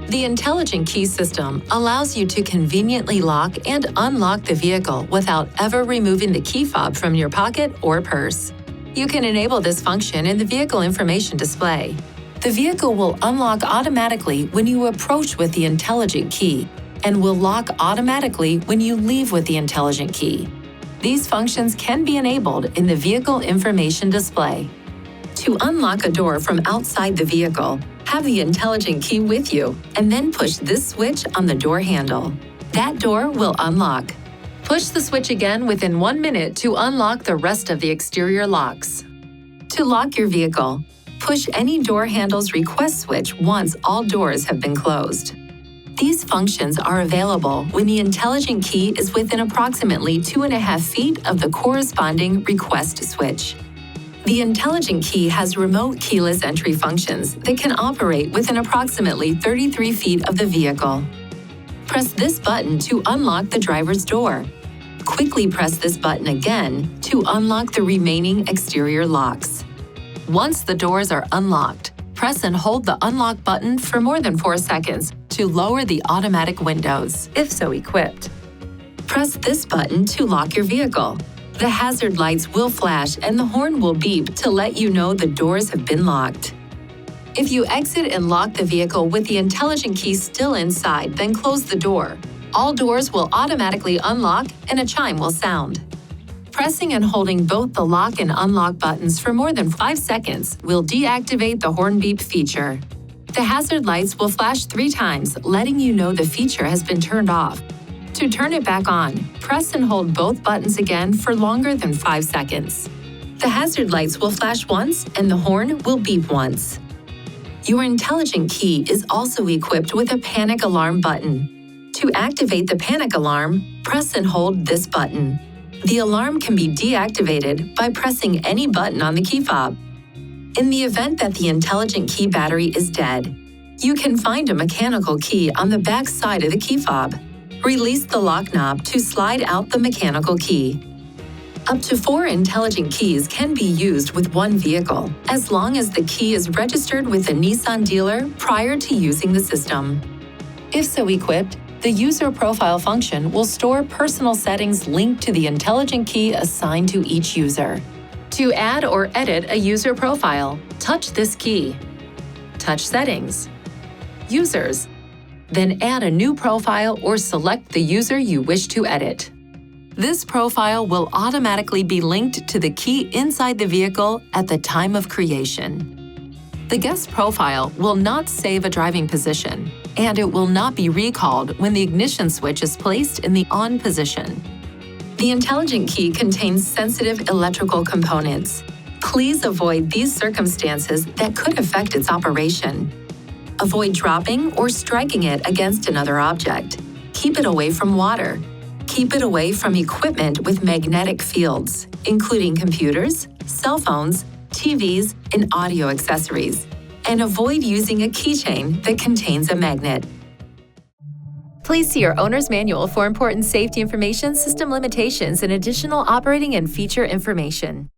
The intelligent key system allows you to conveniently lock and unlock the vehicle without ever removing the key fob from your pocket or purse. You can enable this function in the vehicle information display. The vehicle will unlock automatically when you approach with the intelligent key and will lock automatically when you leave with the intelligent key. These functions can be enabled in the vehicle information display. To unlock a door from outside the vehicle, have the intelligent key with you and then push this switch on the door handle. That door will unlock. Push the switch again within 1 minute to unlock the rest of the exterior locks. To lock your vehicle, push any door handle's request switch once all doors have been closed. These functions are available when the intelligent key is within approximately 2.5 feet of the corresponding request switch. The intelligent key has remote keyless entry functions that can operate within approximately 33 feet of the vehicle. Press this button to unlock the driver's door. Quickly press this button again to unlock the remaining exterior locks. Once the doors are unlocked, press and hold the unlock button for more than 4 seconds to lower the automatic windows, if so equipped. Press this button to lock your vehicle. The hazard lights will flash and the horn will beep to let you know the doors have been locked. If you exit and lock the vehicle with the intelligent key still inside, then close the door. All doors will automatically unlock and a chime will sound. Pressing and holding both the lock and unlock buttons for more than 5 seconds will deactivate the horn beep feature. The hazard lights will flash 3 times, letting you know the feature has been turned off. To turn it back on, press and hold both buttons again for longer than 5 seconds. The hazard lights will flash once and the horn will beep once. Your intelligent key is also equipped with a panic alarm button. To activate the panic alarm, press and hold this button. The alarm can be deactivated by pressing any button on the key fob. In the event that the intelligent key battery is dead, you can find a mechanical key on the back side of the key fob. Release the lock knob to slide out the mechanical key. Up to 4 intelligent keys can be used with one vehicle, as long as the key is registered with a Nissan dealer prior to using the system. If so equipped, the user profile function will store personal settings linked to the intelligent key assigned to each user. To add or edit a user profile, touch this key. Touch Settings. Users. Then add a new profile or select the user you wish to edit. This profile will automatically be linked to the key inside the vehicle at the time of creation. The guest profile will not save a driving position, and it will not be recalled when the ignition switch is placed in the on position. The intelligent key contains sensitive electrical components. Please avoid these circumstances that could affect its operation. Avoid dropping or striking it against another object. Keep it away from water. Keep it away from equipment with magnetic fields, including computers, cell phones, TVs, and audio accessories. And avoid using a keychain that contains a magnet. Please see your owner's manual for important safety information, system limitations, and additional operating and feature information.